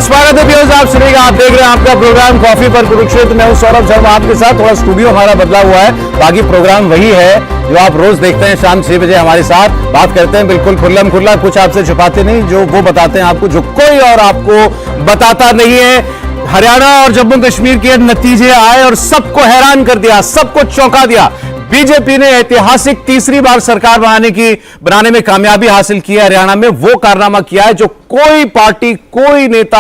स्वागत है व्यूअर्स, आप सुनिएगा, आप देख रहे हैं आपका प्रोग्राम कॉफी पर कुरुक्षेत्र। मैं हूं सौरभ शर्मा आपके साथ। थोड़ा स्टूडियो हमारा बदला हुआ है, बाकी प्रोग्राम वही है जो आप रोज देखते हैं। शाम 6 बजे हमारे साथ बात करते हैं, बिल्कुल खुल्लम खुल्ला, कुछ आपसे छुपाते नहीं, जो वो बताते हैं आपको, जो कोई और आपको बताता नहीं है। हरियाणा और जम्मू कश्मीर के नतीजे आए और सबको हैरान कर दिया, सबको चौंका दिया। बीजेपी ने ऐतिहासिक तीसरी बार सरकार बनाने में कामयाबी हासिल की है। हरियाणा में वो कारनामा किया है जो कोई पार्टी, कोई नेता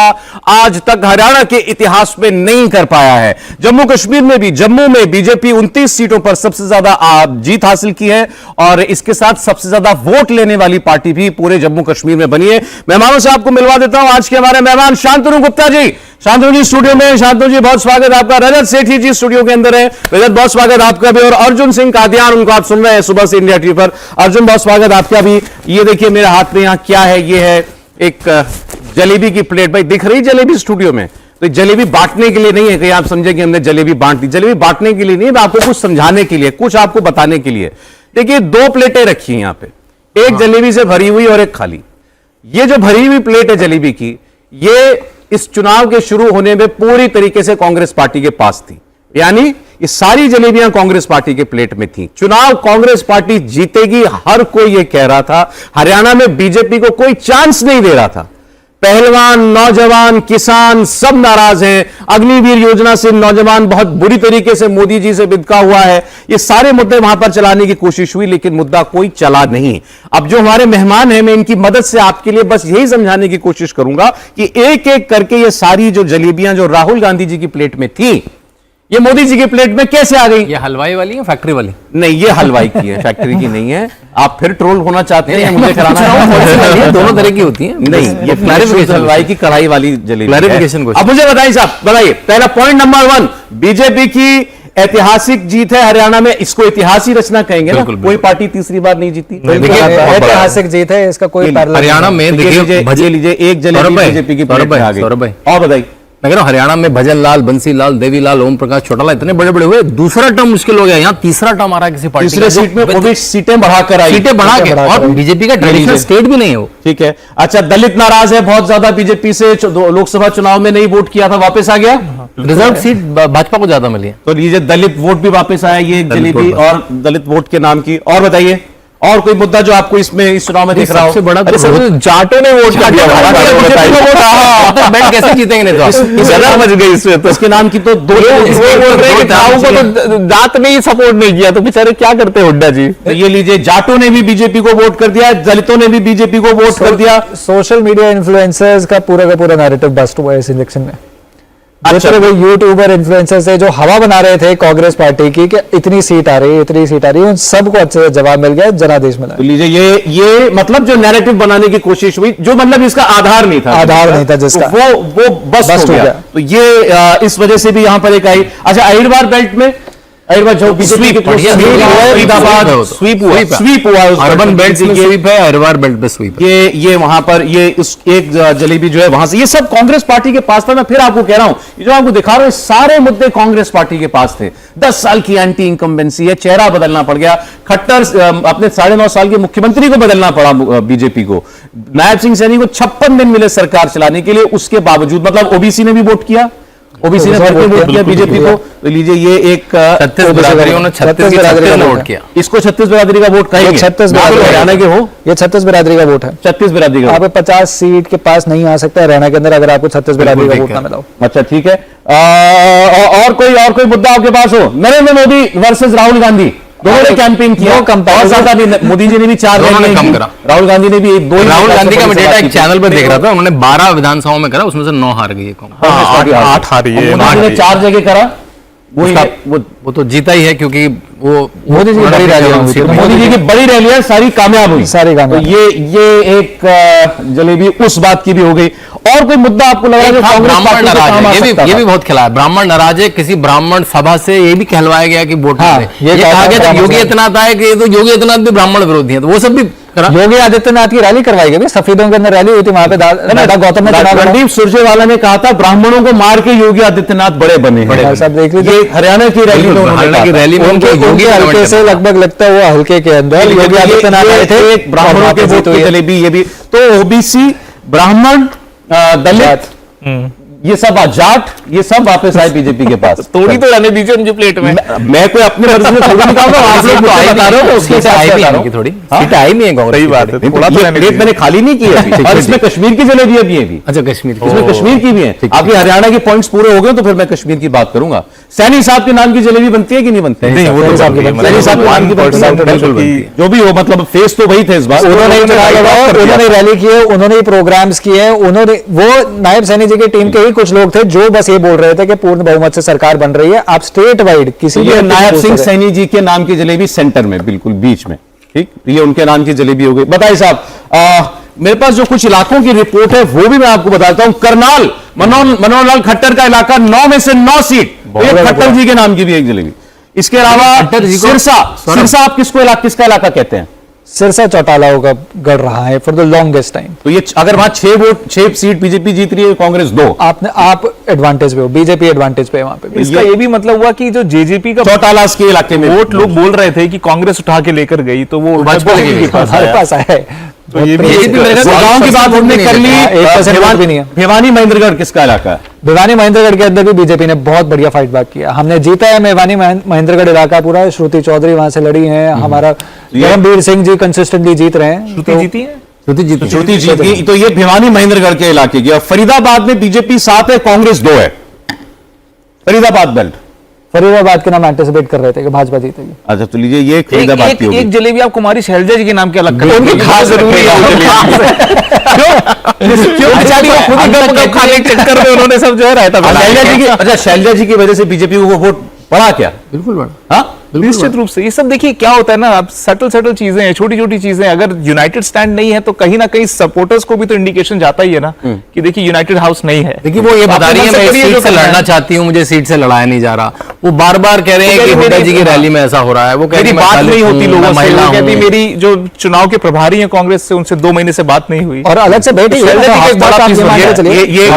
आज तक हरियाणा के इतिहास में नहीं कर पाया है। जम्मू कश्मीर में भी, जम्मू में बीजेपी 29 सीटों पर सबसे ज्यादा जीत हासिल की है और इसके साथ सबसे ज्यादा वोट लेने वाली पार्टी भी पूरे जम्मू कश्मीर में बनी है। मेहमानों से आपको मिलवा देता हूं। आज के हमारे मेहमान शांतनु गुप्ता जी, शांतनु जी स्टूडियो में। शांतनु जी बहुत स्वागत आपका। रजत सेठी जी स्टूडियो के अंदर है। रजत बहुत स्वागत आपका भी। और अर्जुन सिंह कादियान, उनको आप सुन रहे हैं सुबह से इंडिया टीवी पर। अर्जुन बहुत स्वागत आपका भी। ये देखिए मेरे हाथ में यहां क्या है, ये है एक जलेबी की प्लेट। भाई दिख रही जलेबी स्टूडियो में? तो जलेबी बांटने के लिए नहीं है कि आप समझे कि हमने जलेबी बांट दी। जलेबी बांटने के लिए नहीं है, आपको कुछ समझाने के लिए, कुछ आपको बताने के लिए। देखिए 2 प्लेटें रखी हैं यहां पे, एक जलेबी से भरी हुई और एक खाली। ये जो भरी हुई प्लेट है जलेबी की, ये इस चुनाव के शुरू होने में पूरी तरीके से कांग्रेस पार्टी के पास थी। यानी ये सारी जलेबियां कांग्रेस पार्टी के प्लेट में थी। चुनाव कांग्रेस पार्टी जीतेगी, हर कोई ये कह रहा था। हरियाणा में बीजेपी को कोई चांस नहीं दे रहा था। पहलवान, नौजवान, किसान सब नाराज हैं। अग्निवीर योजना से नौजवान बहुत बुरी तरीके से मोदी जी से बिदका हुआ है। ये सारे मुद्दे वहां पर चलाने की कोशिश हुई, लेकिन मुद्दा कोई चला नहीं। अब जो हमारे मेहमान हैं, मैं इनकी मदद से आपके लिए बस यही समझाने की कोशिश करूंगा कि एक एक करके ये सारी जो जलेबियां जो राहुल गांधी जी की प्लेट में थी, ये मोदी जी की प्लेट में कैसे आ गई? ये हलवाई वाली है, फैक्ट्री वाली? नहीं, ये हलवाई की है, फैक्ट्री की नहीं है। आप फिर ट्रोल होना चाहते हैं, मुझे कराना है? दोनों तरह की होती है। नहीं, ये क्लैरिफिकेशन, हलवाई की कढ़ाई वाली जलेबी क्लैरिफिकेशन। अब मुझे बताइए साहब, बताइए पहला पॉइंट नंबर 1, बीजेपी की ऐतिहासिक जीत है हरियाणा में। इसको इतिहास ही रचना कहेंगे ना? कोई पार्टी तीसरी बार नहीं जीती। ऐतिहासिक जीत है, इसका कोई हरियाणा में लीजिए एक जलेबी बीजेपी की प्लेट में आ गई। और बताइए, मैं कह रहा हूं हरियाणा में भजन लाल, बंसी लाल, देवी लाल, ओम प्रकाश चौटाला इतने बड़े बड़े हुए, दूसरा टर्म मुश्किल हो गया। यहाँ तीसरा टर्म आ रहा है किसी पार्टी तीसरे सीट में, वो भी सीटें बढ़ाकर आई, सीटें बढ़ा के। और बीजेपी का ट्रेडिशनल स्टेट भी नहीं है वो। ठीक है। अच्छा, दलित नाराज है बहुत ज्यादा बीजेपी से, लोकसभा चुनाव में नहीं वोट किया था, वापस आ गया। रिजर्व सीट भाजपा को ज्यादा मिली है, तो लीजिए दलित वोट भी वापस आया, ये जलेबी और दलित वोट के नाम की। और बताइए, और कोई मुद्दा जो आपको इसमें इस चुनाव में दिख रहा हो? सबसे बड़ा तो जाटों ने वोट कर दिया। कैसे जीतेंगे? मच गई इसमें तो। इसके नाम की तो दो जाट ने ही सपोर्ट नहीं किया, तो बेचारे क्या करते हुड्डा जी? तो ये लीजिए, जाटों ने भी बीजेपी को वोट कर दिया, दलितों ने भी बीजेपी को वोट कर दिया। सोशल मीडिया इन्फ्लुएंसर्स का पूरा नैरेटिव बस्ट हुआ है इस इलेक्शन में। अच्छा, वो यूट्यूबर इन्फ्लुएंसर्स है जो हवा बना रहे थे कांग्रेस पार्टी की कि इतनी सीट आ रही है, इतनी सीट आ रही है, उन सबको अच्छे से जवाब मिल गया, जनादेश मिला। तो लीजिए, ये मतलब जो नैरेटिव बनाने की कोशिश हुई, जो मतलब इसका आधार नहीं था, जिसका वो बस हो गया। तो ये इस वजह से भी यहां पर एक आई। अच्छा, अहिरवार बेल्ट में जो बीजेपी स्वीप हुआ, अर्बन बेल्ट में स्वीप है, अहिरवार बेल्ट पे स्वीप है। ये वहां पर ये एक जलेबी जो है वहां से, ये सब कांग्रेस पार्टी के पास था। मैं फिर आपको कह रहा हूं, ये जो आपको दिखा रहा हूं, सारे मुद्दे कांग्रेस पार्टी के पास थे। 10 साल की एंटी इनकम्बेंसी है, चेहरा बदलना पड़ गया। खट्टर अपने 9.5 साल के मुख्यमंत्री को बदलना पड़ा बीजेपी को। नायब सिंह सैनी को 56 दिन मिले सरकार चलाने के लिए, उसके बावजूद मतलब ओबीसी ने भी वोट किया, ओबीसी ने भरपूर वोट किया बीजेपी को। तो लीजिए, ये एक 36 बिरादरियों ने 36 बिरादरी का वोट किया। इसको 36 बिरादरी का वोट कहेंगे? 36 हरियाणा के हो, ये 36 बिरादरी का वोट है। 36 बिरादरी का। आप 50 सीट के पास नहीं आ सकता हरियाणा के अंदर अगर आपको 36 बिरादरी का वोट ना मिला हो। अच्छा ठीक है। और कोई मुद्दा आपके पास हो? नरेंद्र मोदी वर्सेस राहुल गांधी, दोनों ने कैंपेन किया। और ज्यादा भी, मोदी जी ने भी 4 रैलियां कम करा, राहुल गांधी ने भी 2। राहुल गांधी का मैं डेटा एक चैनल पर देख रहा था, उन्होंने 12 विधानसभाओं में करा, उसमें से 9 हार गई है कांग्रेस। 8 हारी है, मोदी ने 4 जगह करा। वो तो जीता ही है, क्योंकि वो मोदी जी की बड़ी रैलियां सारी कामयाब हुई, सारी कामयाब। ये एक जलेबी उस बात की भी हो गई। और कोई मुद्दा आपको लग रहा है? ब्राह्मण नाराज है, ये भी बहुत खिला है। ब्राह्मण नाराज है, किसी ब्राह्मण सभा से ये भी कहलवाया गया कि वोट ये कहा गया योगी आदित्यनाथ आए कि तो योगी आदित्यनाथ भी ब्राह्मण विरोधी है, तो वो सब भी योगी आदित्यनाथ की रैली करवाई गई, सफेदों के अंदर रैली हुई थी वहां पे। गौतम ने रणदीप सुरजेवाला ने कहा था ब्राह्मणों को मार के योगी आदित्यनाथ बड़े बने हैं। सब देख लीजिए, हरियाणा की रैली में योगी हल्के से लगभग लगता है वो हल्के के अंदर योगी आदित्यनाथ आए थे। ब्राह्मणों के वोट की जलेबी, ये भी तो ओबीसी, ब्राह्मण, दलित ये सब जाट, ये सब वापस आए बीजेपी के पास। थोड़ी तो रहने दीजिए उनकी प्लेट में। मैं कोई अपने मर्जी से थोड़ी निकाल रहा हूं, आप लोग मुझे बता रहे हो, उसके हिसाब से बता रहा हूं। थोड़ी सीटें आई भी हैं कांग्रेस सही की बात थोड़ी। है, थोड़ा तो रहने प्लेट दीजिए। मैंने खाली नहीं की है अभी, और इसमें कश्मीर की जलेबियां भी हैं भी। अच्छा, कश्मीर की। इसमें कश्मीर की भी है। आपकी हरियाणा के पॉइंट्स पूरे हो गए तो फिर मैं कश्मीर की बात करूंगा। सैनी साहब के नाम की जलेबी बनती है कि नहीं बनती? नहीं, वो तो सैनी साहब की बनती है। सैनी साहब के नाम की बनती है, बिल्कुल बनती है। जो भी हो, मतलब फेस तो वही थे इस बार। उन्होंने चुनाव लड़ाया, उन्होंने रैली की है, उन्होंने प्रोग्राम्स किए, उन्होंने, वो नायब सैनी जी की टीम के ही कुछ लोग थे जो बस ये बोल रहे थे कि पूर्ण बहुमत से सरकार बन रही है। आप स्टेट वाइड किसी भी नायब सिंह सैनी जी के नाम की जलेबी सेंटर में, बिल्कुल बीच में, ठीक, ये उनके नाम की जलेबी हो गई। बताइए साहब, मेरे पास जो कुछ इलाकों की रिपोर्ट है वो भी मैं आपको बताता हूं। करनाल, मनोहर लाल खट्टर का इलाका, 9 में से 9 सीट खट्टर जी के नाम की भी एक जलेबी। इसके अलावा सिरसा, आप किसका इलाका कहते हैं? सिरसा चौटालाओं का गढ़ रहा है फॉर द लॉन्गेस्ट टाइम। तो ये अगर वहां 6 सीट बीजेपी जीत रही है, कांग्रेस 2, आप एडवांटेज पे हो, बीजेपी एडवांटेज पे है वहां पे। इसका ये भी मतलब हुआ कि जो जेजेपी का चौटाला के इलाके में वोट लोग बोल रहे थे कि कांग्रेस उठा के लेकर गई, तो वो भाजपा के पास हमारे आया। पास आया है। तो ये भी गुड़गांव की बात हमने कर ली। 1% वोट भी नहीं है। भिवानी महेंद्रगढ़ किसका इलाका है? भिवानी महेंद्रगढ़ के अंदर भी बीजेपी ने बहुत बढ़िया फाइट बैक किया। हमने जीता है भिवानी महेंद्रगढ़ इलाका पूरा। श्रुति चौधरी वहां से लड़ी हैं, हमारा धर्मवीर सिंह जी कंसिस्टेंटली जीत रहे हैं। श्रुति जीती है, श्रुति जीत गई। तो ये भिवानी महेंद्रगढ़ के इलाके की। और फरीदाबाद में बीजेपी 7 है, कांग्रेस 2 है। फरीदाबाद बेल्ट, फरीदाबाद के नाम एंटिसिपेट कर रहे थे कि भाजपा जीतेगी। अच्छा तो लीजिए, ये फरीदाबाद की होगी। एक जलेबी आप कुमारी शैलजा जी के नाम के अलग उनकी खास जरूरी है वो जलेबी। क्यों खाने के चक्कर में उन्होंने सब जो है रहता अच्छा, शैलजा जी की वजह से बीजेपी को वोट पड़ा क्या? बिल्कुल बड़ा। हाँ, निश्चित रूप से। ये सब देखिए क्या होता है ना, अब सटल चीजें हैं, छोटी छोटी चीजें। अगर यूनाइटेड स्टैंड नहीं है तो कहीं ना कहीं सपोर्टर्स को भी तो इंडिकेशन जाता ही है ना कि देखिए यूनाइटेड हाउस नहीं है। देखिए वो ये बता रही है मैं इस सीट से लड़ना चाहती हूँ, मुझे सीट से लड़ाया नहीं जा रहा। वो बार बार कह रहे हैं कि हुड्डा जी की रैली में ऐसा हो रहा है। वो मेरी बात नहीं होती लोगों से, वो कहती मेरी जो चुनाव के प्रभारी हैं कांग्रेस से, उनसे 2 महीने से बात नहीं हुई। और अलग से बैठी ये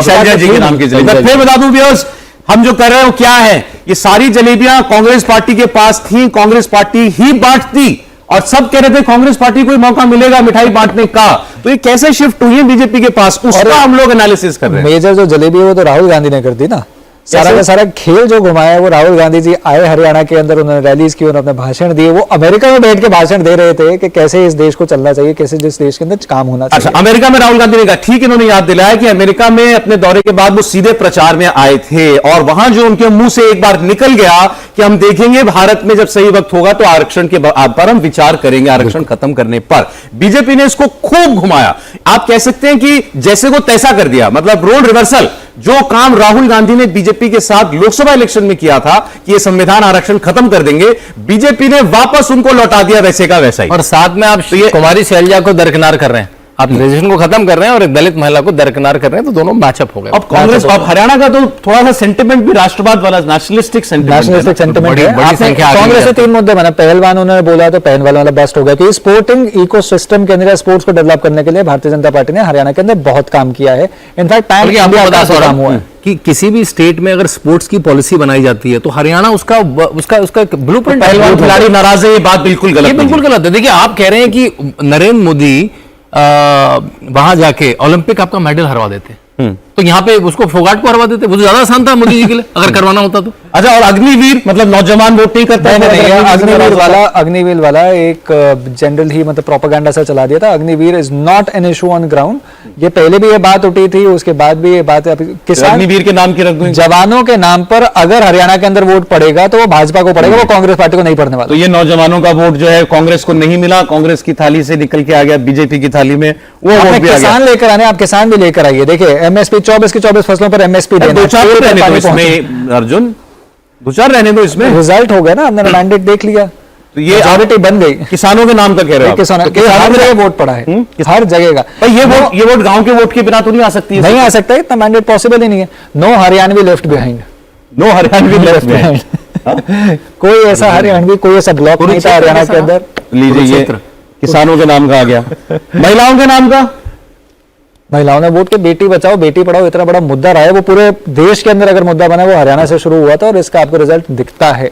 शैलजा जी के नाम की जलेबी। फिर बता दूं व्यूअर्स, हम जो कर रहे हो क्या है, ये सारी जलेबियां कांग्रेस पार्टी के पास थी, कांग्रेस पार्टी ही बांटती, और सब कह रहे थे कांग्रेस पार्टी को ही मौका मिलेगा मिठाई बांटने का। तो ये कैसे शिफ्ट हुई है बीजेपी के पास, उसका हम लोग एनालिसिस कर रहे हैं। मेजर जो जलेबी है वो तो राहुल गांधी ने कर दी ना। सारा का सारा खेल जो घुमाया है वो राहुल गांधी जी आए हरियाणा के अंदर, उन्होंने रैलीज की, उन्होंने अपने भाषण दिए। वो अमेरिका में बैठ के भाषण दे रहे थे कि कैसे इस देश को चलना चाहिए, कैसे जिस देश के अंदर काम होना चाहिए। अच्छा, अमेरिका में राहुल गांधी ने कहा, ठीक, इन्होंने याद दिलाया कि अमेरिका में अपने दौरे के बाद वो सीधे प्रचार में आए थे, और वहां जो उनके मुंह से एक बार निकल गया कि हम देखेंगे भारत में जब सही वक्त होगा तो आरक्षण के पर हम विचार करेंगे, आरक्षण खत्म करने पर। बीजेपी ने इसको खूब घुमाया। आप कह सकते हैं कि जैसे को तैसा कर दिया, मतलब रोल रिवर्सल। जो काम राहुल गांधी ने बीजेपी के साथ लोकसभा इलेक्शन में किया था कि ये संविधान आरक्षण खत्म कर देंगे, बीजेपी ने वापस उनको लौटा दिया वैसे का वैसा ही। और साथ में आप कुमारी शैलजा को दरकिनार कर रहे हैं, आप रिजर्वेशन को खत्म कर रहे हैं और एक दलित महिला को दरकिनार कर रहे हैं, तो दोनों मैचअप हो गए। अब कांग्रेस, अब हरियाणा का तो थोड़ा सा सेंटिमेंट भी राष्ट्रवाद वाला, नेशनलिस्टिक सेंटिमेंट है। कांग्रेस से 3 मुद्दे बना। पहलवान उन्होंने बोला तो पहलवान वाला बेस्ट हो गया कि स्पोर्टिंग इकोसिस्टम के अंदर स्पोर्ट्स को डेवलप करने के लिए भारतीय जनता पार्टी ने हरियाणा के अंदर बहुत काम किया है। इनफैक्ट काम हुआ है कि किसी भी स्टेट में अगर स्पोर्ट्स की पॉलिसी बनाई जाती है तो हरियाणा उसका ब्लूप्रिंट। पहलवान खिलाड़ी नाराज है, ये बात बिल्कुल गलत है। ये बिल्कुल गलत है। देखिए आप कह रहे हैं कि नरेंद्र मोदी वहां जाके ओलंपिक आपका मेडल हरवा देते, तो यहाँ पे उसको फोगाट को हरवा देते, वो ज्यादा आसान था मोदी जी के लिए अगर करवाना होता तो। अच्छा, और अग्निवीर मतलब नौजवान वोट नहीं करता है। अग्निवीर वाला एक जनरल ही मतलब प्रोपेगेंडा सा चला दिया था। Agniveer is not an issue on ground. ये पहले भी ये बात उठी थी, उसके बाद भी ये बात किसान अग्निवीर के नाम की रख दूं, जवानों के नाम पर अगर हरियाणा के अंदर वोट पड़ेगा तो वो भाजपा को पड़ेगा, वो कांग्रेस पार्टी को नहीं पड़ने वाला। तो ये नौजवानों का वोट जो है कांग्रेस को नहीं मिला, कांग्रेस की थाली से निकल के आ गया बीजेपी की थाली में, वो वोट भी आ गया। किसान लेकर आने, आप किसान भी लेकर आइए। देखिए एमएसपी 24 की 24 फसलों पर एमएसपी देना। 2-4 रहने दो इसमें अर्जुन, 2-4 रहने दो इसमें। रिजल्ट हो गया ना, हमने मैंडेट देख लिया, तो ये मेजॉरिटी बन गई। किसानों के नाम का कह रहे हो, किसानों हर जगह वोट पड़ा है, हर जगह का। ये वोट गांव के वोट के बिना तो नहीं आ सकती है, नहीं आ सकता, इतना मैंडेट पॉसिबल ही नहीं है। No Haryanvi left behind, no Haryanvi left behind. कोई ऐसा हरियाणवी, कोई ऐसा ब्लॉक नहीं था हरियाणा के अंदर। लीजिए, ये किसानों के नाम का आ गया। महिलाओं के नाम का, महिलाओं ने वोट के बेटी बचाओ बेटी पढ़ाओ इतना बड़ा मुद्दा रहा है, वो पूरे देश के अंदर अगर मुद्दा बना वो हरियाणा से शुरू हुआ था, और इसका आपको रिजल्ट दिखता है।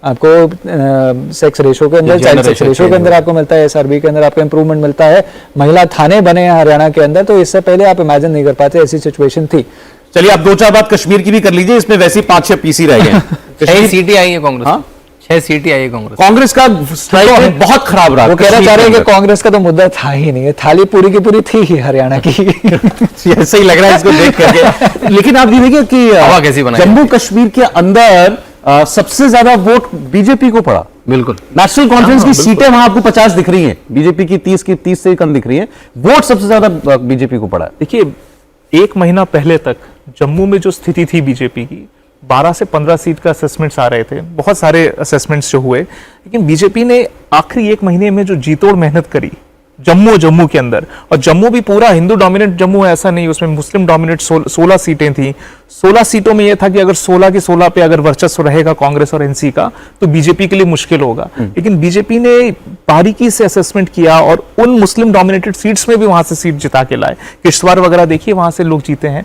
आपको सेक्स रेशो के अंदर, चाइल्ड सेक्स रेशो के अंदर आपको मिलता है, एसआरबी के अंदर आपको इंप्रूवमेंट मिलता है, महिला थाने बने हैं हरियाणा के अंदर। तो इससे पहले आप इमेजिन नहीं कर पाते ऐसी सिचुएशन थी। चलिए आप 2-4 बात कश्मीर की भी कर लीजिए, इसमें वैसे ही 5-6 पीसी रह गए हैं। 6 सीटें आई है कांग्रेस, हाँ? 6 सीटें आई है कांग्रेस। कांग्रेस का स्ट्राइक रेट बहुत खराब रहा। वो कहना कश्मीर चाह रहे हैं के कि अंदर। कांग्रेस का तो मुद्दा था ही नहीं है, थाली पूरी की पूरी थी ही हरियाणा की। ऐसा ही लग रहा है इसको देख करके। लेकिन आप ये देखिए कि हवा कैसी बनाई? जम्मू कश्मीर के अंदर सबसे ज्यादा वोट बीजेपी को पड़ा। बिल्कुल। नेशनल कॉन्फ्रेंस की सीटें वहां आपको 50 दिख रही हैं, बीजेपी की 30 से कम दिख रही हैं। वोट सबसे ज्यादा बीजेपी को पड़ा है। देखिए, एक महीना पहले तक जम्मू में जो स्थिति थी बीजेपी की, 12 से 15 सीट का असेसमेंट्स आ रहे थे, बहुत सारे असेसमेंट्स जो हुए, लेकिन बीजेपी ने आखिरी एक महीने में जो जीतोड़ मेहनत करी जम्मू के अंदर, और जम्मू भी पूरा हिंदू डोमिनेट जम्मू है ऐसा नहीं, उसमें मुस्लिम डोमिनेट 16 सीटें थी। 16 सीटों में यह था कि अगर 16 की 16 पे अगर वर्चस्व रहेगा कांग्रेस और एनसी का, तो बीजेपी के लिए मुश्किल होगा। लेकिन बीजेपी ने बारीकी से असेसमेंट किया और उन मुस्लिम डोमिनेटेड सीट्स में भी वहां से सीट जिता के लाए। किश्तवाड़ वगैरह देखिए, वहां से लोग जीते हैं।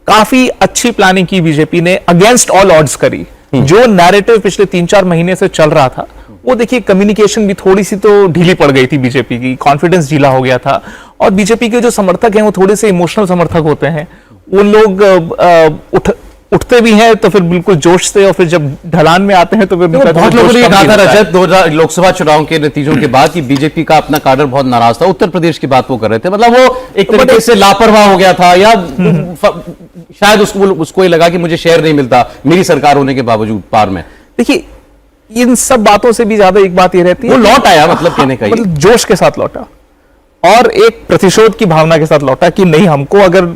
काफी अच्छी प्लानिंग की बीजेपी ने, अगेंस्ट ऑल ऑड्स करी। जो नैरेटिव पिछले 3-4 महीने से चल रहा था, वो देखिए कम्युनिकेशन भी थोड़ी सी तो ढीली पड़ गई थी बीजेपी की, कॉन्फिडेंस ढीला हो गया था। और बीजेपी के जो समर्थक हैं वो थोड़े से इमोशनल समर्थक होते हैं, वो लोग उठते भी हैं तो फिर बिल्कुल जोश से, और फिर जब ढलान में आते हैं तो फिर बहुत लोगों ने जोश कम कहा था मिलता है। रजत 2000 लोकसभा चुनाव के नतीजों के बाद कि बीजेपी का अपना काडर बहुत नाराज था। उत्तर प्रदेश की बात वो कर रहे थे, मतलब वो एक तरीके से लापरवाह हो गया था, या शायद उसको ये लगा कि मुझे शेयर नहीं मिलता मेरी सरकार होने के बावजूद पार में। देखिए, इन सब बातों से भी ज्यादा एक बात ये रहती है, वो लौट आया, मतलब कहने का ये। मतलब जोश के साथ लौटा और एक प्रतिशोध की भावना के साथ लौटा कि नहीं, हमको अगर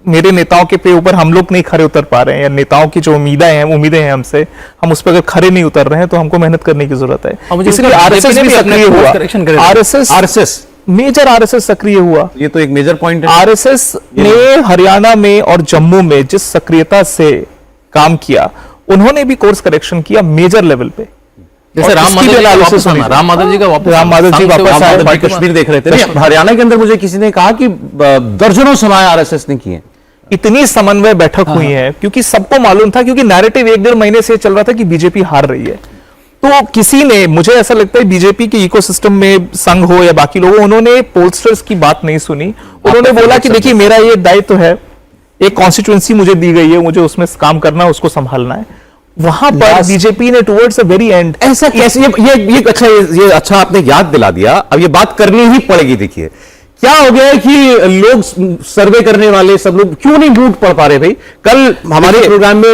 मेरे नेताओं के पे ऊपर हम लोग नहीं खरे उतर पा रहे हैं, या नेताओं की जो उम्मीदें हैं हमसे, हम उस पर अगर खरे नहीं उतर रहे हैं, तो हमको मेहनत करने की जरूरत है। इसलिए आरएसएस भी सक्रिय हुआ। आरएसएस मेजर आरएसएस सक्रिय हुआ। ये तो एक मेजर पॉइंट है। आरएसएस ने हरियाणा में और जम्मू में जिस सक्रियता से काम किया, उन्होंने भी कोर्स करेक्शन किया मेजर लेवल पे। जैसे राम माधव जी का वापस आना, राम माधव जी का वापस, राम माधव जी वापस आए, कश्मीर देख रहे थे ना, हरियाणा के अंदर मुझे किसी ने कहा कि दर्जनों सभाएं आरएसएस ने की हैं। इतनी समन्वय बैठक हुई है क्योंकि सबको मालूम था, क्योंकि नैरेटिव 1-1.5 महीने से चल रहा था कि बीजेपी हार रही है। तो किसी ने, मुझे ऐसा लगता है बीजेपी के इकोसिस्टम में संघ हो या बाकी लोगों, उन्होंने पोलस्टर्स की बात नहीं सुनी। उन्होंने बोला कि देखिए, मेरा ये दायित्व है, एक कॉन्स्टिट्यूएंसी मुझे दी गई है, मुझे उसमें काम करना है, उसको संभालना है। वहां पर बीजेपी ने टुवर्ड्स द वेरी एंड, ऐसा कैसे, ये अच्छा आपने याद दिला दिया। अब ये बात करनी ही पड़ेगी। देखिए क्या हो गया है कि लोग सर्वे करने वाले सब लोग क्यों नहीं वोट पढ़ पा रहे भाई। कल हमारे प्रोग्राम में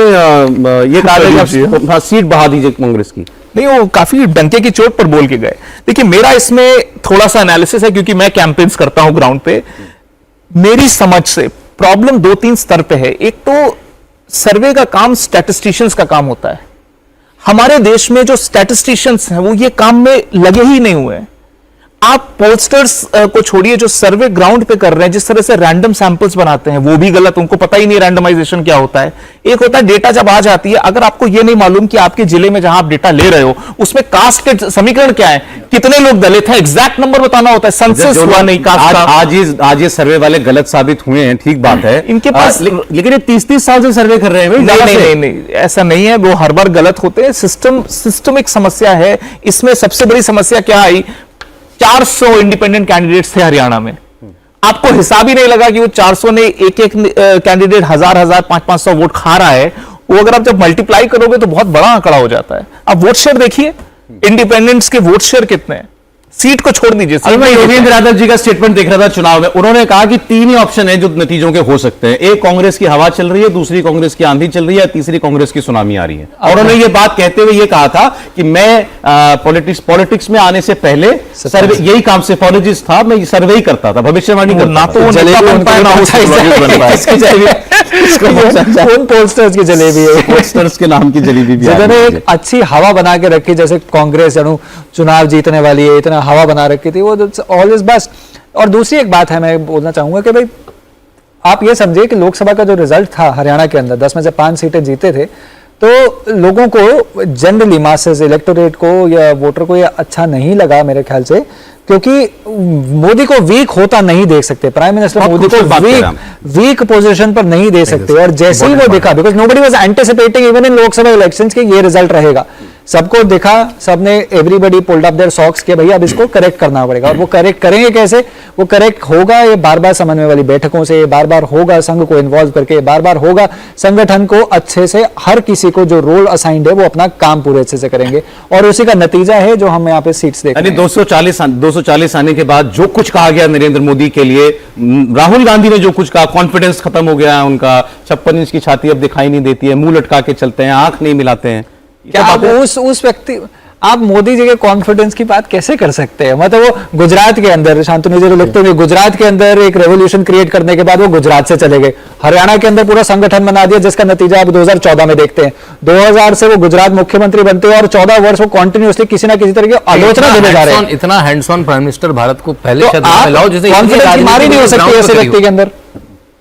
ये कहा गया कि सीट बढ़ा दीजिए कांग्रेस की, नहीं, वो काफी डंके की चोट पर बोल के गए। देखिए, मेरा इसमें थोड़ा सा एनालिसिस है क्योंकि मैं कैंपेन्स करता हूं ग्राउंड पे। मेरी समझ से प्रॉब्लम 2-3 स्तर पे है। एक तो सर्वे का काम स्टैटिस्टिशियंस का काम होता है। हमारे देश में जो स्टैटिस्टिशियंस हैं वो ये काम में लगे ही नहीं हुए हैं। आप पोस्टर्स को छोड़िए, जो सर्वे ग्राउंड पे कर रहे हैं, जिस तरह से रैंडम सैंपल्स बनाते हैं, वो भी गलत। उनको पता ही नहीं रैंडमाइजेशन क्या होता है। एक होता है डेटा जब आ जाती है, अगर आपको ये नहीं मालूम कि आपके जिले में जहां आप डेटा ले रहे हो उसमें कास्ट के समीकरण क्या है, कितने लोग दलित हैं, एग्जैक्ट नंबर बताना होता है। सेंसस हुआ नहीं कास्ट का। आज ये सर्वे वाले गलत साबित हुए हैं, ठीक बात है। इनके पास लेकिन ये 30-30 साल से सर्वे कर रहे हैं भाई। नहीं, ऐसा नहीं है, वो हर बार गलत होते हैं। सिस्टमिक समस्या है इसमें। सबसे बड़ी समस्या क्या आई, 400 इंडिपेंडेंट कैंडिडेट्स थे हरियाणा में। आपको हिसाब ही नहीं लगा कि वो 400 ने एक कैंडिडेट 1000, 500 वोट खा रहा है। वो अगर आप जब मल्टीप्लाई करोगे तो बहुत बड़ा आंकड़ा हो जाता है। आप वोट शेयर देखिए, इंडिपेंडेंट्स के वोट शेयर कितने हैं, सीट को छोड़ दीजिए। अभी मैं योगेंद्र यादव जी का स्टेटमेंट देख रहा था चुनाव में। उन्होंने कहा कि 3 ही ऑप्शन है जो नतीजों के हो सकते हैं। एक, कांग्रेस की हवा चल रही है, दूसरी कांग्रेस की आंधी चल रही है, तीसरी कांग्रेस की सुनामी आ रही है। और उन्होंने ये बात कहते हुए ये कहा था कि मैं पॉलिटिक्स में आने से पहले सर्वे, यही काम सेफोलॉजिस्ट था, मैं सर्वे ही करता था, भविष्यवाणी करता ना तो था। उन पोस्टर्स की जलेबी है, पोस्टर्स के नाम की जलेबी भी जिन्होंने एक अच्छी हवा बना के रखी, जैसे कांग्रेस चुनाव जीतने वाली है, इतना हवा बना रखी थी, वो ऑलवेज बेस्ट। और दूसरी एक बात है, मैं बोलना चाहूंगा कि भाई आप ये समझिए कि लोकसभा का जो रिजल्ट था हरियाणा के अंदर, 10 में से 5 सीटें जीते थे, तो लोगों को जनरली मासेस, इलेक्टोरेट को या वोटर को ये अच्छा नहीं लगा मेरे ख्याल से, क्योंकि मोदी को वीक होता नहीं देख सकते। प्राइम मिनिस्टर मोदी को वीक पोजीशन पर नहीं दे सकते। और जैसे ही वो देखा, because nobody was anticipating even in Lok Sabha elections कि ये रिजल्ट रहेगा, सबको दिखा, सबने everybody pulled up their socks के भैया अब इसको करेक्ट करना पड़ेगा। और वो करेक्ट करेंगे कैसे? वो करेक्ट होगा ये बार बार समन्वय वाली बैठकों से, बार बार होगा संघ को इन्वॉल्व करके, बार बार होगा संगठन को अच्छे से, हर किसी को जो रोल असाइंड है वो अपना काम पूरे अच्छे से करेंगे, और उसी का नतीजा है जो हम यहाँ पे सीट्स देख रहे हैं। 240 आने के बाद जो कुछ कहा गया नरेंद्र मोदी के लिए, राहुल गांधी ने जो कुछ कहा, कॉन्फिडेंस खत्म हो गया है उनका, 56 इंच की छाती अब दिखाई नहीं देती है, मुंह लटका के चलते हैं, आंख नहीं मिलाते हैं। क्या आप उस व्यक्ति, आप मोदी जी के कॉन्फिडेंस की बात कैसे कर सकते हैं? मतलब वो गुजरात के अंदर, शांतनु जी लिखते हैं, गुजरात के अंदर एक रेवोल्यूशन क्रिएट करने के बाद वो गुजरात से चले गए, हरियाणा के अंदर पूरा संगठन बना दिया, जिसका नतीजा आप 2014 में देखते हैं। 2000 से वो गुजरात मुख्यमंत्री बनते हैं और 14 वर्ष वो कंटिन्यूअसली किसी ना किसी तरह की आलोचना देने जा रहे हैं। इतना hands on prime minister Bharat को पहले तो कॉन्फिडेंस बीमारी नहीं हो सकती ऐसे व्यक्ति के अंदर।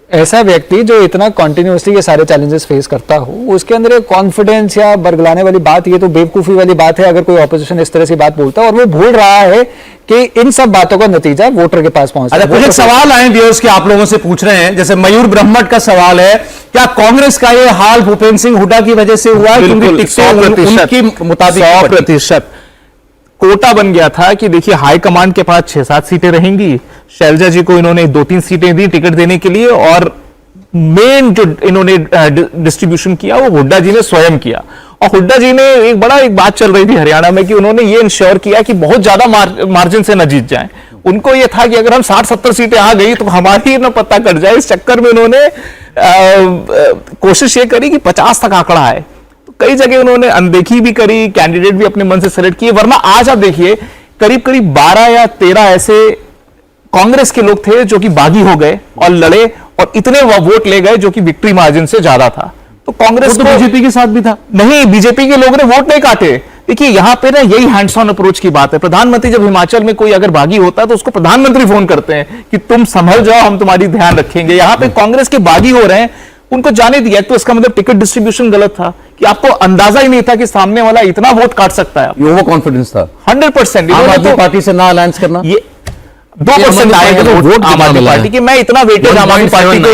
ऐसा व्यक्ति जो इतना कंटिन्यूअसली ये सारे चैलेंजेस फेस करता हो, उसके अंदर एक कॉन्फिडेंस या बरगलाने वाली बात, ये तो बेवकूफी वाली बात है अगर कोई ऑपोजिशन इस तरह से बात बोलता है, और वो भूल रहा है कि इन सब बातों का नतीजा वोटर के पास पहुंचता है। कुछ सवाल आए व्यूअर्स के आप लोगों से पूछ रहे हैं, जैसे मयूर ब्रह्मट का सवाल है, क्या कांग्रेस का ये हाल भूपेंद्र सिंह हुड्डा की वजह से हुआ है? क्योंकि उनके मुताबिक 100% कोटा बन गया था कि देखिए हाईकमांड के पास 6-7 सीटें रहेंगी, शैलजा जी को इन्होंने 2-3 सीटें दी टिकट देने के लिए, और मेन जो इन्होंने डिस्ट्रीब्यूशन किया वो हुड्डा जी ने स्वयं किया। और हुड्डा जी ने एक बात चल रही थी हरियाणा में कि उन्होंने ये इंश्योर किया कि बहुत ज्यादा मार्जिन से न जीत जाएं। उनको ये था कि अगर हम 60-70 सीटें आ गई तो हमारी ना पता कट जाए। इस चक्कर में उन्होंने कोशिश ये करी कि 50 तक आंकड़ा आए। कई जगह उन्होंने अनदेखी भी करी, कैंडिडेट भी अपने मन से सेलेक्ट किए, वरना आज आप देखिए करीब 12 या 13 ऐसे कांग्रेस के लोग थे जो कि बागी हो गए और लड़े और इतने वोट ले गए जो कि विक्ट्री मार्जिन से ज्यादा था। तो कांग्रेस तो बीजेपी के साथ भी था नहीं, बीजेपी के लोगों ने वोट नहीं काटे। देखिए यहां पे ना यही हैंड्स ऑन अप्रोच की बात है। प्रधानमंत्री जब हिमाचल में कोई अगर बागी होता है तो उसको प्रधानमंत्री फोन करते हैं कि तुम संभल जाओ, हम तुम्हारी ध्यान रखेंगे। यहां पे कांग्रेस के बागी हो रहे हैं, उनको जाने दिया। तो इसका मतलब टिकट डिस्ट्रीब्यूशन गलत था कि आपको अंदाजा ही नहीं था कि सामने वाला इतना वोट काट सकता है। ओवर कॉन्फिडेंस था 100%। आम आदमी पार्टी से ना अलायंस करना, ये 2% आएगा वोट आम आदमी पार्टी की। मैं इतना वेटेज आम आदमी पार्टी को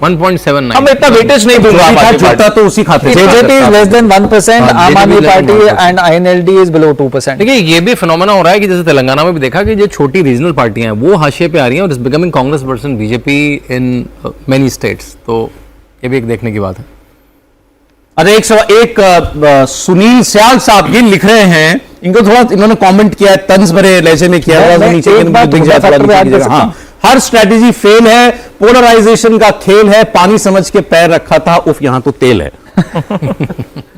1.79 हम इतना वेटेज नहीं दूंगा। तो उसी खाते जेजेपी इज लेस देन 1%, आम आदमी party and INLD is below 2%। देखिए ये भी फिनोमेना हो रहा है कि जैसे तेलंगाना में भी देखा कि जो छोटी रीजनल पार्टियां हैं वो हाशिए पे आ रही हैं और is becoming Congress versus BJP in many states. तो ये भी एक देखने की बात है। अच्छा एक सुनील स्याल साहब ये लिख रहे हैं, इनको थोड़ा इन्होंने कमेंट किया है, तंज भरे लहजे में किया है नीचे। हाँ, हर स्ट्रेटेजी फेल है, पोलराइजेशन का खेल है, पानी समझ के पैर रखा था, उफ यहां तो तेल है।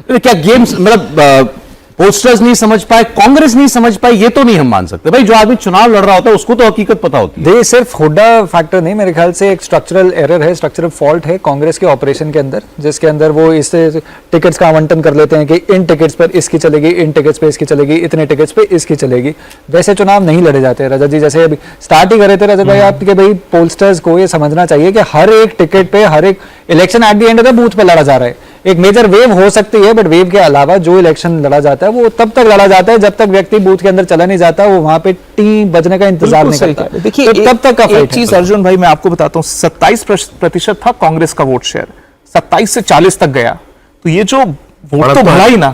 क्या गेम्स, मतलब पोस्टर्स नहीं समझ पाए, कांग्रेस नहीं समझ पाई, ये तो नहीं हम मान सकते। भाई जो आदमी चुनाव लड़ रहा होता है उसको तो हकीकत पता होती है। ये सिर्फ हुड्डा फैक्टर नहीं, मेरे ख्याल से एक स्ट्रक्चरल एरर है, स्ट्रक्चरल फॉल्ट है कांग्रेस के ऑपरेशन के अंदर, जिसके अंदर वो इससे टिकट्स का आवंटन कर लेते हैं कि इन टिकट्स पर इसकी चलेगी, इन टिकट्स पे इसकी चलेगी, इतने टिकट्स पे इसकी चलेगी। वैसे चुनाव नहीं लड़े जाते। रजत जी जैसे अभी स्टार्ट ही कर रहे थे रजत भाई आपके, भाई पोलस्टर्स को ये समझना चाहिए कि हर एक टिकट पे, हर एक election at the end of the booth पे लड़ा जा रहा है। एक मेजर वेव हो सकती है, बट वेव के अलावा जो इलेक्शन लड़ा जाता है वो तब तक लड़ा जाता है जब तक व्यक्ति बूथ के अंदर चला नहीं जाता, वो वहां पे टी बजने का इंतजार नहीं करता। देखिए तो तब तक का एक चीज अर्जुन भाई मैं आपको बताता हूँ, 27% था कांग्रेस का वोट शेयर, 27 से 40 तक गया। तो ये जो वोट तो बढ़ा ही ना,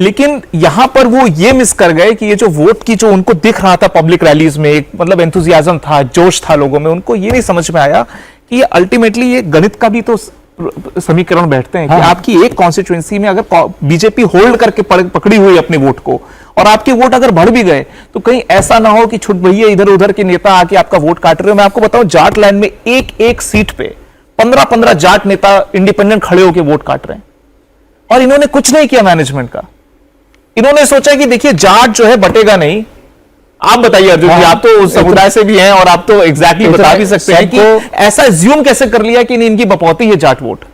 लेकिन यहां पर वो ये मिस कर गए कि ये जो वोट की जो उनको दिख रहा था पब्लिक रैलीज में, एक मतलब एंथुजियाज्म था, जोश था लोगों में, उनको ये नहीं समझ में आया कि ये अल्टीमेटली ये गणित का भी तो समीकरण बैठते हैं कि आपकी एक कॉन्स्टिट्यूएंसी में अगर बीजेपी होल्ड करके पकड़ी हुई अपने वोट को और आपके वोट अगर बढ़ भी गए तो कहीं ऐसा ना हो कि छुट भैया इधर उधर के नेता आके आपका वोट काट रहे हो। मैं आपको बताऊं, जाट लैंड में एक सीट पे 15-15 जाट नेता इंडिपेंडेंट खड़े होकर वोट काट रहे हैं और इन्होंने कुछ नहीं किया मैनेजमेंट का। इन्होंने सोचा कि देखिए जाट जो है बटेगा नहीं। आप बताइए अर्जुन जी, आप तो उस समुदाय से भी हैं और आप तो एग्जैक्टली बता भी सकते हैं कि ऐसा एज्यूम कैसे कर लिया कि इनकी बपौती है जाट वोट।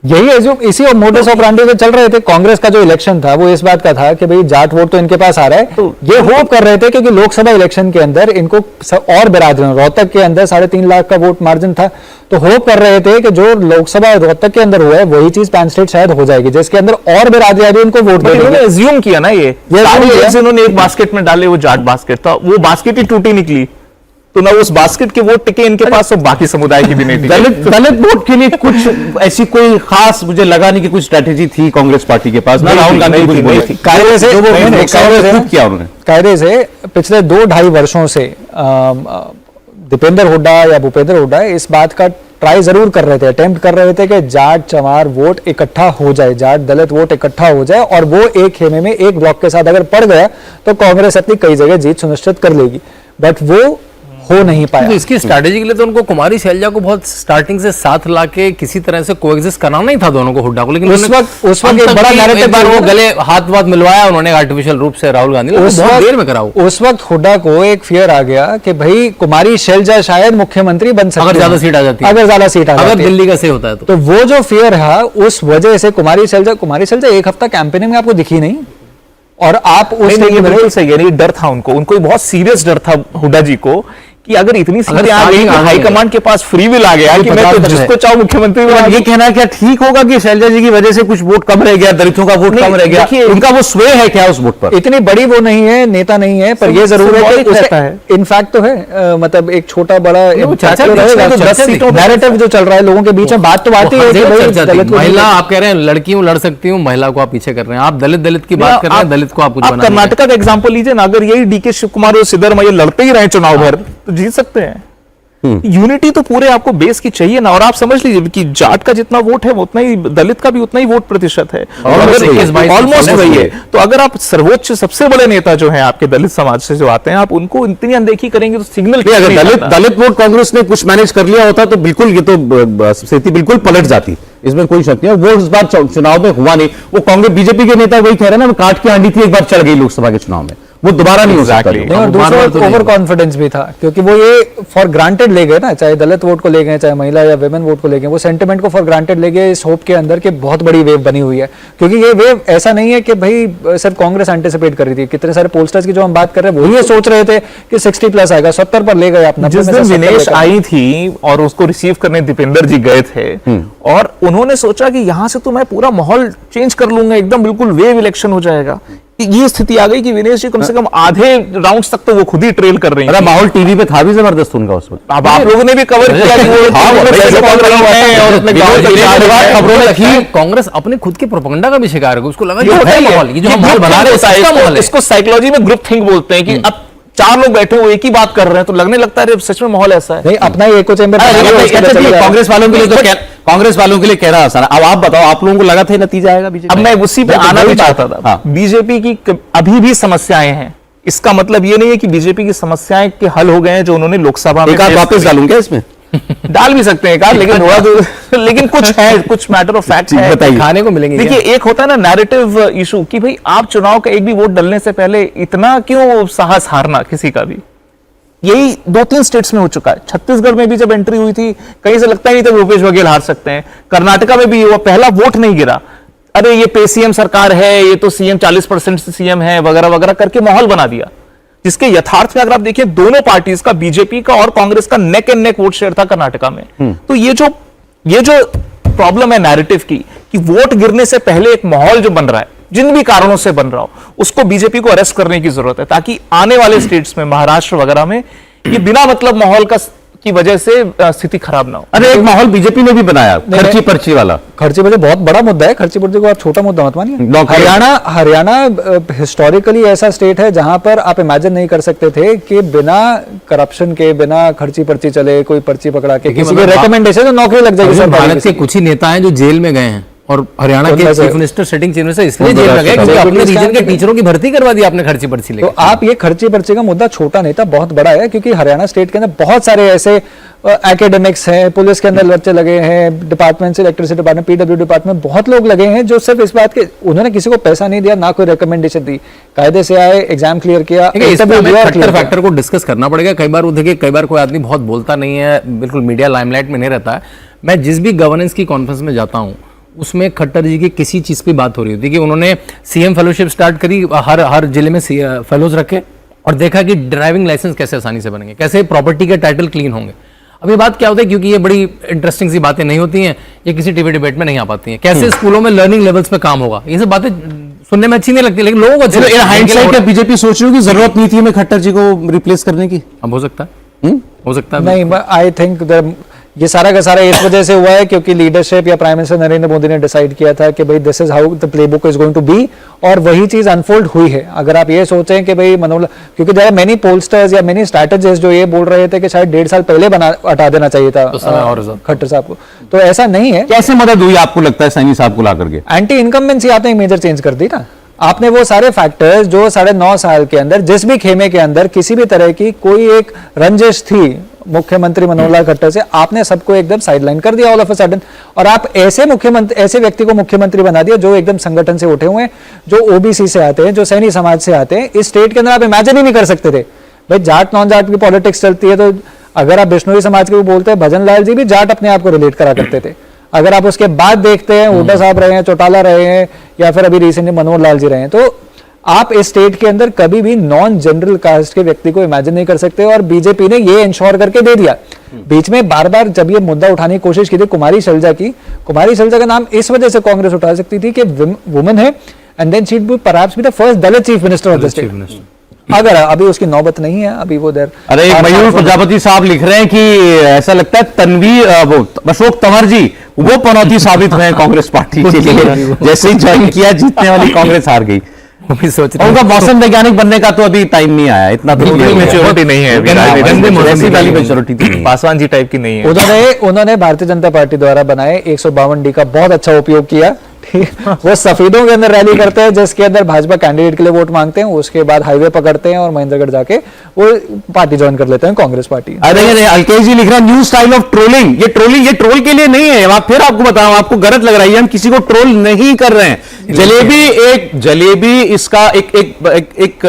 यही एज्यूम, इसी मोडस ऑपरेंडी पे चल रहे थे। कांग्रेस का जो इलेक्शन था वो इस बात का था कि भाई जाट वोट तो इनके पास आ रहा है, तो ये होप कर रहे थे क्योंकि लोकसभा इलेक्शन के अंदर इनको और बिरादरी, रोहतक के अंदर 3.5 लाख का वोट मार्जिन था, तो होप कर रहे थे कि जो लोकसभा रोहतक के अंदर हुआ है वही चीज 5 स्टेट शायद हो जाएगी जिसके अंदर और बिरादरी भी इनको वोट देंगे। इन्होंने एज्यूम किया ना, ये इन्होंने एक बास्केट में डाले, वो जाट बास्केट था, वो बास्केट ही टूटी निकली। तो ना उस बास्केट के वोट टिके इनके पास, तो बाकी समुदाय की भी नहीं टिके। दलित वोट के लिए कुछ ऐसी कोई खास मुझे लगा नहीं कि कुछ स्ट्रेटेजी थी कांग्रेस पार्टी के पास, ना राहुल गांधी कुछ बोले थे कायदे से खूब किया उन्होंने। कायदे से पिछले 2-2.5 वर्षों से दीपेंद्र हुड्डा या भूपेंद्र हुड्डा इस बात का ट्राई जरूर कर रहे थे, अटेम्प्ट कर रहे थे कि जाट चमार वोट इकट्ठा हो जाए, जाट दलित वोट इकट्ठा हो जाए और वो एक खेमे में एक ब्लॉक के साथ अगर पड़ गया तो कांग्रेस अपनी कई जगह जीत सुनिश्चित कर लेगी, बट वो हो नहीं पाया। तो इसकी स्ट्रैटेजी के लिए तो उनको कुमारी शैलजा को बहुत स्टार्टिंग से साथ लाके किसी तरह से कोएग्जिस्ट कराना ही था दोनों को, हुड्डा को, लेकिन उस वक्त एक बड़ा नैरेटिव बार वो गले हाथ मिलवाया उन्होंने आर्टिफिशियल रूप से राहुल गांधी, बहुत देर में कराओ। उस वक्त हुड्डा को एक फियर आ गया कि भाई कुमारी शैलजा शायद मुख्यमंत्री बन सकती अगर ज्यादा सीट आ जाती है, अगर ज्यादा सीट आ जाती है, अगर दिल्ली का से होता है तो वो जो फियर है उस वजह से कुमारी शैलजा एक हफ्ता कैंपेनिंग में आपको दिखी नहीं, और आप उस नहीं, ये बिल्कुल सही है, नहीं डर था उनको बहुत सीरियस डर था हुड्डा जी को कि अगर इतनी सीटें आ गई, हाईकमांड के पास फ्री विल आ गया कि मैं तो जिसको चाहूं मुख्यमंत्री बना। ये कहना क्या ठीक होगा कि शैलजा जी की वजह से कुछ वोट कम रह गया, दलितों का वोट कम रह गया, उनका वो स्वे है क्या उस वोट पर? इतनी बड़ी वो नहीं है, नेता नहीं है, पर ये जरूर है कि इनफैक्ट तो है, मतलब एक छोटा बड़ा नैरेटिव जो चल रहा है लोगों के बीच में, बात तो आती है। महिला आप कह रहे हैं लड़की हूं, लड़ सकती हूँ, महिला को आप पीछे कर रहे हैं, आप दलित की बात कर रहे हैं, दलित को आप कुछ बना। कर्नाटका का एग्जाम्पल लीजिए ना, अगर यही डीके शिव कुमार और सिद्धरमैया लड़ते ही रहे चुनाव भर तो जीत सकते हैं। यूनिटी तो पूरे आपको बेस की चाहिए ना, और आप समझ लीजिए कि जाट का जितना वोट है वो उतना ही, दलित का भी उतना ही वोट प्रतिशत है, ऑलमोस्ट वही है। तो अगर आप सर्वोच्च सबसे बड़े नेता जो हैं आपके दलित समाज से जो आते हैं, आप उनको इतनी अनदेखी करेंगे तो सिग्नल, अगर दलित वोट कांग्रेस ने कुछ मैनेज कर लिया होता तो बिल्कुल ये तो स्थिति बिल्कुल पलट जाती, इसमें कोई शक नहीं है। वो इस बार चुनाव में हुआ नहीं, वो कांग्रेस बीजेपी के नेता वही कह रहे हैं ना, काट के आंधी थी, एक बार चढ़ गई लोकसभा के चुनाव में, वो दोबारा नहीं हो सकता। और दूसरा ओवर कॉन्फिडेंस भी था, क्योंकि वो ये फॉर ग्रांटेड ले गए ना, चाहे दलित वोट को ले गए, चाहे महिला या विमेन वोट को ले गए, वो सेंटिमेंट को फॉर ग्रांटेड ले गए इस होप के अंदर कि बहुत बड़ी वेव बनी हुई है। क्योंकि ये वेव ऐसा नहीं है कि भाई सिर्फ कांग्रेस एंटिसिपेट कर रही थी, कितने सारे पोलस्टर्स की जो हम बात कर रहे हैं वो ये सोच रहे थे कि 60+ आएगा, 70 पर ले गए अपना। जिस दिन विनेश आई थी और उसको रिसीव करने दीपेंद्र जी गए थे और उन्होंने सोचा कि यहां से तो मैं पूरा माहौल चेंज कर लूंगा, एकदम बिल्कुल वेव इलेक्शन हो जाएगा, ये स्थिति आ गई कि विनेश जी कम से कम आधे राउंड्स तक तो वो खुद ही ट्रेल कर रही हैं। माहौल टीवी पे था भी जबरदस्त उनका उस वक्त, अब आप लोगों ने भी कवर किया कि खबरों में रखी। कांग्रेस अपने खुद के प्रोपेगेंडा का भी शिकार है, उसको लगा कि माहौल, ये जो हम माहौल बना रहे हैं इसको साइकोलॉजी में ग्रुप थिंक बोलते हैं कि अब 4 लोग बैठे हुए एक ही बात कर रहे हैं तो लगने लगता है सच में माहौल ऐसा है। नहीं, अपना ही एको चैम्बर कांग्रेस वालों के लिए तो कांग्रेस वालों के लिए कह रहा आसान। अब आप बताओ, आप लोगों को लगा था नतीजा आएगा बीजेपी? अब मैं उसी पे आना भी चाहता था। बीजेपी की अभी भी समस्याएं हैं, इसका मतलब ये नहीं है कि बीजेपी की समस्याएं के हल हो गए हैं जो उन्होंने लोकसभा में। वापस डालूंगा इसमें डाल भी सकते हैं एक, लेकिन कुछ है, कुछ मैटर ऑफ फैक्ट है, बताइए, खाने को मिलेंगे। देखिए, एक होता है ना नैरेटिव इशू कि भाई आप चुनाव का एक भी वोट डालने से पहले इतना क्यों साहस हारना किसी का भी। यही 2-3 स्टेट्स में हो चुका है। छत्तीसगढ़ में भी जब एंट्री हुई थी कहीं से लगता ही नहीं था भूपेश बघेल हार सकते हैं। कर्नाटका में भी हुआ, पहला वोट नहीं गिरा, अरे ये पेसीएम सरकार है, ये तो सीएम 40% से सीएम है वगैरह वगैरह करके माहौल बना दिया, जिसके यथार्थ में अगर आप देखिए दोनों पार्टीज का, बीजेपी का और कांग्रेस का neck and neck vote share था कर्नाटका में। तो ये जो प्रॉब्लम है नैरेटिव की कि वोट गिरने से पहले एक माहौल जो बन रहा है, जिन भी कारणों से बन रहा हो, उसको बीजेपी को अरेस्ट करने की जरूरत है, ताकि आने वाले स्टेट्स में, महाराष्ट्र वगैरह में, ये बिना मतलब माहौल की वजह से स्थिति खराब ना हो। अरे एक माहौल बीजेपी ने भी बनाया, खर्ची पर्ची वाला। खर्ची पर्ची बहुत बड़ा मुद्दा है, खर्ची पर्ची को आप छोटा मुद्दा मत मानिए। हरियाणा हिस्टोरिकली ऐसा स्टेट है जहां पर आप इमेजिन नहीं कर सकते थे कि बिना करप्शन के, बिना खर्ची पर्ची चले, कोई पर्ची पकड़ा के किसी के रिकमेंडेशन तो नौकरी लग जाएगी। भारत के कुछ ही नेता हैं जो जेल में गए हैं, और हरियाणा के chief minister, sitting chief minister इसलिए जेल में गए क्योंकि अपने रीजन के टीचरों की भर्ती करवा दी आपने खर्ची पर्ची लेकर। तो आप ये खर्ची पर्ची का मुद्दा छोटा नहीं था, बहुत बड़ा है, क्योंकि हरियाणा स्टेट के अंदर बहुत सारे ऐसे एकेडमिक्स हैं, पुलिस के अंदर बच्चे लगे हैं, डिपार्टमेंट से, इलेक्ट्रिसिटी डिपार्टमेंट, पीडब्ल्यू डिपार्टमेंट, बहुत लोग लगे हैं जो सिर्फ इस बात के, उन्होंने किसी को पैसा नहीं दिया, ना कोई रिकमेंडेशन दी, कायदे से आए, एग्जाम क्लियर किया। फैक्टर को डिस्कस करना पड़ेगा। कई बार वो देखिए, कई बार कोई आदमी बहुत बोलता नहीं है, बिल्कुल मीडिया लाइमलाइट में नहीं रहता है। मैं जिस भी गवर्नेंस की कॉन्फ्रेंस में जाता हूँ उसमें खट्टर जी की किसी चीज पे बात हो रही होती है कि उन्होंने सीएम फेलोशिप स्टार्ट करी, हर जिले में फेलोज रखे और देखा कि ड्राइविंग लाइसेंस कैसे आसानी से बनेंगे, कैसे प्रॉपर्टी के टाइटल क्लीन होंगे। अब ये बात क्या होता है, क्योंकि ये बड़ी इंटरेस्टिंग सी बातें नहीं होती हैं, ये किसी टीवी डिबेट में नहीं आ पाती हैं, कैसे स्कूलों में लर्निंग लेवल्स पे काम होगा, ये सब बातें सुनने में अच्छी नहीं लगती, लेकिन लोगों को हाइंडसाइट में बीजेपी सोच रही हो कि जरूरत नहीं थी हमें खट्टर जी को रिप्लेस करने की। अब हो सकता है हो सकता है। नहीं, आई थिंक ये सारा का सारा इस वजह से हुआ है क्योंकि लीडरशिप या प्राइम मिनिस्टर नरेंद्र मोदी ने डिसाइड किया था कि भाई this is how the playbook is going to be, और वही चीज अनफोल्ड हुई है। अगर आप ये सोचें कि भाई मनोहर, क्योंकि देयर आर मेनी पोलस्टर्स या मेनी स्ट्रैटेजिस्ट जो ये बोल रहे थे कि शायद 1.5 साल पहले हटा देना चाहिए था खट्टर साहब को, तो ऐसा नहीं है। कैसे मदद हुई आपको लगता है सैनी साहब को ला करके? एंटी इनकम्बेंसी आपने एक मेजर चेंज कर दी ना। आपने वो सारे फैक्टर्स जो 9.5 साल के अंदर जिस भी खेमे के अंदर किसी भी तरह की कोई एक रंजिश थी मुख्यमंत्री मनोहर लाल खट्टर से, आपने सबको एकदम साइडलाइन कर दिया ऑल ऑफ अ सडन, और आप ऐसे व्यक्ति को मुख्यमंत्री बना दिया जो एकदम संगठन से उठे हुए हैं, जो ओबीसी से आते हैं, जो सैनी समाज से आते हैं। इस स्टेट के अंदर आप इमेजिन ही नहीं कर सकते थे भाई जाट नॉन जाट की पॉलिटिक्स चलती है। तो अगर आप बिश्नोई समाज के भी बोलते हैं, भजन लाल जी भी जाट अपने आप को रिलेट करा करते थे। अगर आप उसके बाद देखते हैं हुड्डा साहब रहे हैं, चौटाला रहे हैं, या फिर अभी रिसेंटली मनोहर लाल जी रहे हैं, तो आप इस स्टेट के अंदर कभी भी नॉन जनरल कास्ट के व्यक्ति को इमेजिन नहीं कर सकते। और बीजेपी ने ये इंश्योर करके दे दिया। बीच में बार बार जब ये मुद्दा उठाने की कोशिश की थी कुमारी शैलजा का नाम इस वजह से कांग्रेस उठा सकती थी कि वुमन है, and then she would perhaps be the first Dalit chief minister of the state. अगर अभी उसकी नौबत नहीं है, अभी वो देर। अरे मयूर प्रजापति साहब लिख रहे हैं कि ऐसा लगता है तनवीर अशोक तंवर जी वो पनौती साबित हुए कांग्रेस पार्टी के लिए। जैसे ही ज्वाइन किया जीतने वाली कांग्रेस हार गई। उनका मौसम वैज्ञानिक बनने का तो अभी टाइम नहीं आया, इतना तो मेच्योरिटी नहीं है, मेच्योरिटी पासवान जी टाइप की नहीं है। उन्होंने भारतीय जनता पार्टी द्वारा बनाए 152D का बहुत अच्छा उपयोग किया। वो सफेदों के अंदर रैली करते हैं जिसके अंदर भाजपा कैंडिडेट के लिए वोट मांगते हैं, उसके बाद हाईवे पकड़ते हैं और महेंद्रगढ़ जाके वो पार्टी ज्वाइन कर लेते हैं, कांग्रेस पार्टी। अरे अलकेश जी लिख रहा है न्यू स्टाइल ऑफ ट्रोलिंग। ये ट्रोल के लिए नहीं है। फिर आपको बताऊं, आपको गलत लग रहा है, हम किसी को ट्रोल नहीं कर रहे हैं। जलेबी इसका एक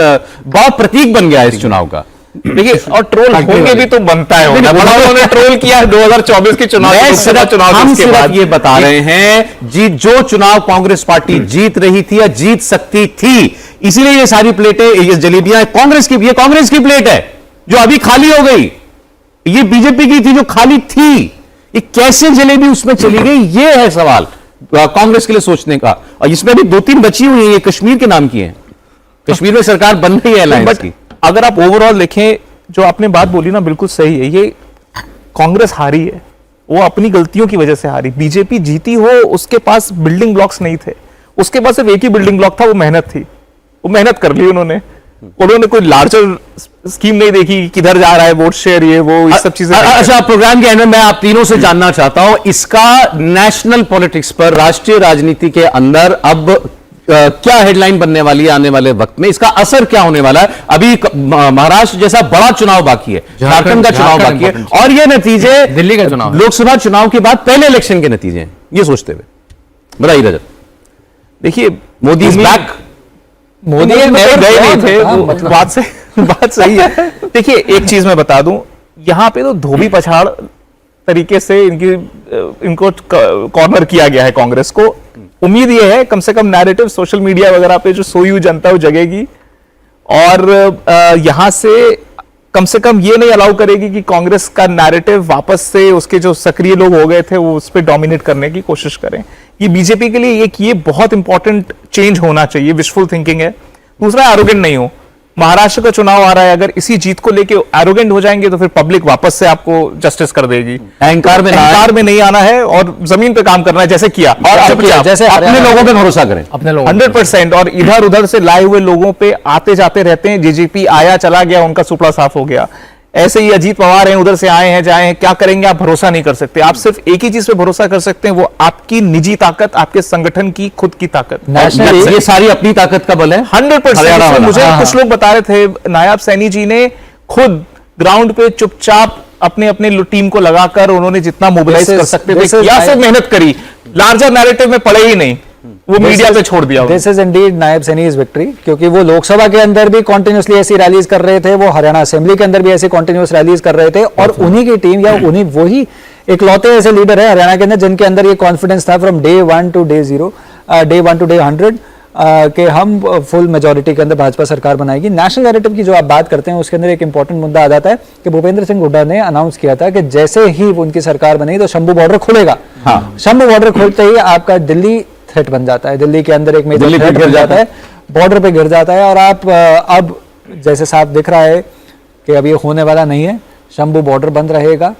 बहुत प्रतीक बन गया है इस चुनाव का। देखिए, और ट्रोल होंगे भी तो बनता है। उन्होंने ट्रोल किया 2024 के चुनाव हम सिर्फ ये बता रहे हैं जो चुनाव कांग्रेस पार्टी जीत रही थी या जीत सकती थी, इसीलिए ये सारी प्लेटें, ये जलेबियां कांग्रेस की प्लेट है जो अभी खाली हो गई। ये बीजेपी की थी जो खाली थी। ये कैसे जलेबी उसमें चली गई, ये है सवाल कांग्रेस के लिए सोचने का। और इसमें भी 2-3 बची हुई है, ये कश्मीर के नाम की है। कश्मीर में सरकार बन रही है अलायंस की। अगर आप ओवरऑल देखें, जो आपने बात बोली ना बिल्कुल सही है। ये कांग्रेस हारी है, वो अपनी गलतियों की वजह से हारी। बीजेपी जीती हो, उसके पास बिल्डिंग ब्लॉक्स नहीं थे, उसके पास सिर्फ एक ही बिल्डिंग ब्लॉक था, वो मेहनत थी। वो मेहनत कर ली उन्होंने कोई लार्जर स्कीम नहीं देखी, किधर जा रहा है वोट शेयर, ये वो इस सब चीजें। अच्छा, प्रोग्राम के एंड में मैं आप तीनों से जानना चाहता हूं इसका नेशनल पॉलिटिक्स पर, राष्ट्रीय राजनीति के अंदर अब क्या हेडलाइन बनने वाली है आने वाले वक्त में, इसका असर क्या होने वाला है। अभी महाराष्ट्र जैसा बड़ा चुनाव बाकी है, झारखंड का चुनाव बाकी है, और ये नतीजे दिल्ली का चुनाव, लोकसभा चुनाव के बाद पहले इलेक्शन के नतीजे हैं, ये सोचते हुए बताइए रजत। देखिए, मोदी इज बैक। मोदी गए नहीं थे, बात सही है। देखिए, एक चीज मैं बता दूं, यहां पे तो धोबी पछाड़ तरीके से इनको कॉर्नर किया गया है कांग्रेस को। उम्मीद ये है कम से कम नैरेटिव सोशल मीडिया वगैरह पे जो सोई हुई जनता वो जगेगी, और यहां से कम ये नहीं अलाउ करेगी कि कांग्रेस का नैरेटिव वापस से उसके जो सक्रिय लोग हो गए थे वो उस पर डोमिनेट करने की कोशिश करें। ये बीजेपी के लिए ये बहुत इंपॉर्टेंट चेंज होना चाहिए। विशफुल थिंकिंग है। दूसरा, एरोगेंट नहीं हो। महाराष्ट्र का चुनाव आ रहा है, अगर इसी जीत को लेके एरोगेंट हो जाएंगे तो फिर पब्लिक वापस से आपको जस्टिस कर देगी। अहंकार में नहीं आना है और जमीन पे काम करना है, जैसे किया। और जैसे अपने लोगों पे भरोसा करें, अपने लोगों 100%। और इधर उधर से लाए हुए लोगों पे आते जाते रहते हैं। जेजेपी आया चला गया, उनका सुपड़ा साफ हो गया। ऐसे ही अजीत पवार हैं, उधर से आए हैं जाए हैं, क्या करेंगे आप भरोसा नहीं कर सकते। आप सिर्फ एक ही चीज पे भरोसा कर सकते हैं, वो आपकी निजी ताकत, आपके संगठन की खुद की ताकत। ये सारी अपनी ताकत का बल है 100%। मुझे कुछ लोग बता रहे थे, नायब सैनी जी ने खुद ग्राउंड पे चुपचाप अपने टीम को लगाकर उन्होंने जितना मोबिलाइज कर सकते थे या सब मेहनत करी, लार्जर नैरेटिव में पड़े ही नहीं, वो मीडिया पे छोड़ दिया। दिस इज इंडीड नायब सैनीज विक्ट्री, क्योंकि वो लोकसभा के अंदर भी कॉन्टिन्यूसली ऐसी रैलीज कर रहे थे, वो हरियाणा असेंबली के अंदर भी ऐसी कॉन्टिन्यूस रैलीज कर रहे थे, और उन्हीं की टीम या उन्हीं वही इकलौते ऐसे लीडर है हरियाणा के अंदर जिनके अंदर ये कॉन्फिडेंस था from day 1 to day 0, day 1 to day 100 कि हम फुल मेजोरिटी के अंदर भाजपा सरकार बनाएगी। नेशनल नैरेटिव की जो आप बात करते हैं उसके अंदर एक इंपॉर्टेंट मुद्दा आ जाता है कि भूपेंद्र सिंह हुड्डा ने अनाउंस किया था कि जैसे ही उनकी सरकार बनेगी तो शंभू बॉर्डर खुलेगा। शंभू बॉर्डर खुलते ही आपका दिल्ली थ्रेट बन जाता है, दिल्ली के अंदर एक मेजर थ्रेट गिर जाता है, बॉर्डर पे गिर जाता है। और आप अब जैसे साफ दिख रहा है कि अब ये होने वाला नहीं है। शंभू बॉर्डर बंद रहेगा।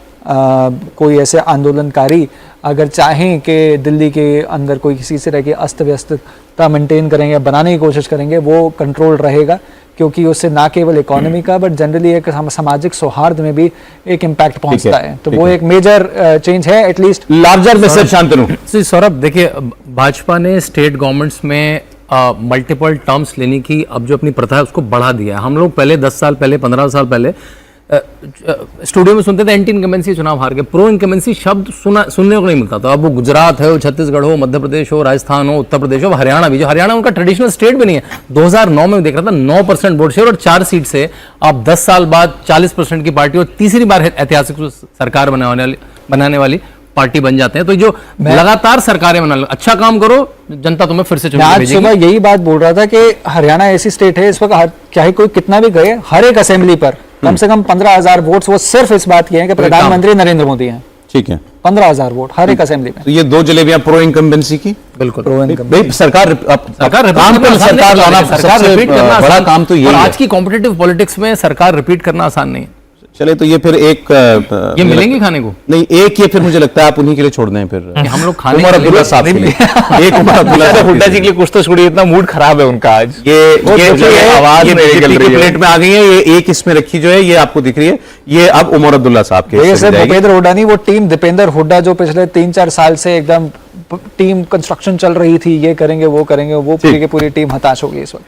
कोई ऐसे आंदोलनकारी अगर चाहें कि दिल्ली के अंदर कोई किसी तरह की अस्त व्यस्तता मेंटेन करेंगे, बनाने की कोशिश करेंगे, वो कंट्रोल रहेगा, क्योंकि उससे ना केवल इकोनॉमी का बट जनरली एक सामाजिक सौहार्द में भी एक इम्पैक्ट पहुंचता है। तो वो एक मेजर चेंज है at least. Larger message Shantanu. Saurabh देखिए, भाजपा ने स्टेट गवर्नमेंट्स में मल्टीपल टर्म्स लेने की अब जो अपनी प्रथा है उसको बढ़ा दिया है। हम लोग पहले 10 साल पहले 15 साल पहले स्टूडियो में सुनते थे एंटी इनकमेंसी चुनाव हार गए, प्रो इनकमेंसी शब्द सुनने को नहीं मिलता था। अब वो गुजरात है, छत्तीसगढ़ हो, मध्य प्रदेश हो, राजस्थान हो, उत्तर प्रदेश हो, हरियाणा भी, जो हरियाणा उनका ट्रेडिशनल स्टेट भी नहीं है। 2009 में देख रहा था 9% वोट शेयर और 4 सीट से आप 10 साल बाद 40% की पार्टी और तीसरी बार ऐतिहासिक सरकार बनाने वाली पार्टी बन जाते हैं। तो जो लगातार सरकारें बना, अच्छा काम करो, जनता तुम्हें फिर से चुन आज सुबह यही बात बोल रहा था कि हरियाणा ऐसी स्टेट है इस वक्त, चाहे कोई कितना भी गए, हर एक असेंबली पर कम से कम 15,000 वोट वो सिर्फ इस बात की है कि प्रधानमंत्री नरेंद्र मोदी हैं। ठीक है, 15,000 वोट हर एक असेंबली में। तो ये 2 जलेबियां प्रो इनकम्बेंसी की। बिल्कुल भाई सरकार रिपीट करना बड़ा काम तो ये आज की कॉम्पिटिटिव पॉलिटिक्स में सरकार रिपीट करना आसान नहीं है। चले तो ये फिर एक ये मिलेंगे खाने को नहीं, एक ये फिर मुझे लगता है आप उन्हीं के लिए छोड़ दें फिर हम लोग खाने उमर अब्दुल्ला साहब के लिए। एक उमर अब्दुल्ला साहब हुड्डा जी के लिए कुछ तो छोड़िए, इतना मूड खराब है उनका आज। ये आवाज ये मेरी बीजेपी गल की रही है। प्लेट में आ गई है, ये एक इसमें रखी जो है ये आपको दिख रही है, ये अब उमर अब्दुल्ला साहब के ये हिस्से में सिर्फ जाएगी। भूपेंद्र हुड्डा नहीं, वो टीम दीपेंद्र हुड्डा जो पिछले 3-4 साल से एकदम टीम कंस्ट्रक्शन चल रही थी, ये करेंगे वो करेंगे, वो पूरी की पूरी टीम हताश हो गई इस वक्त।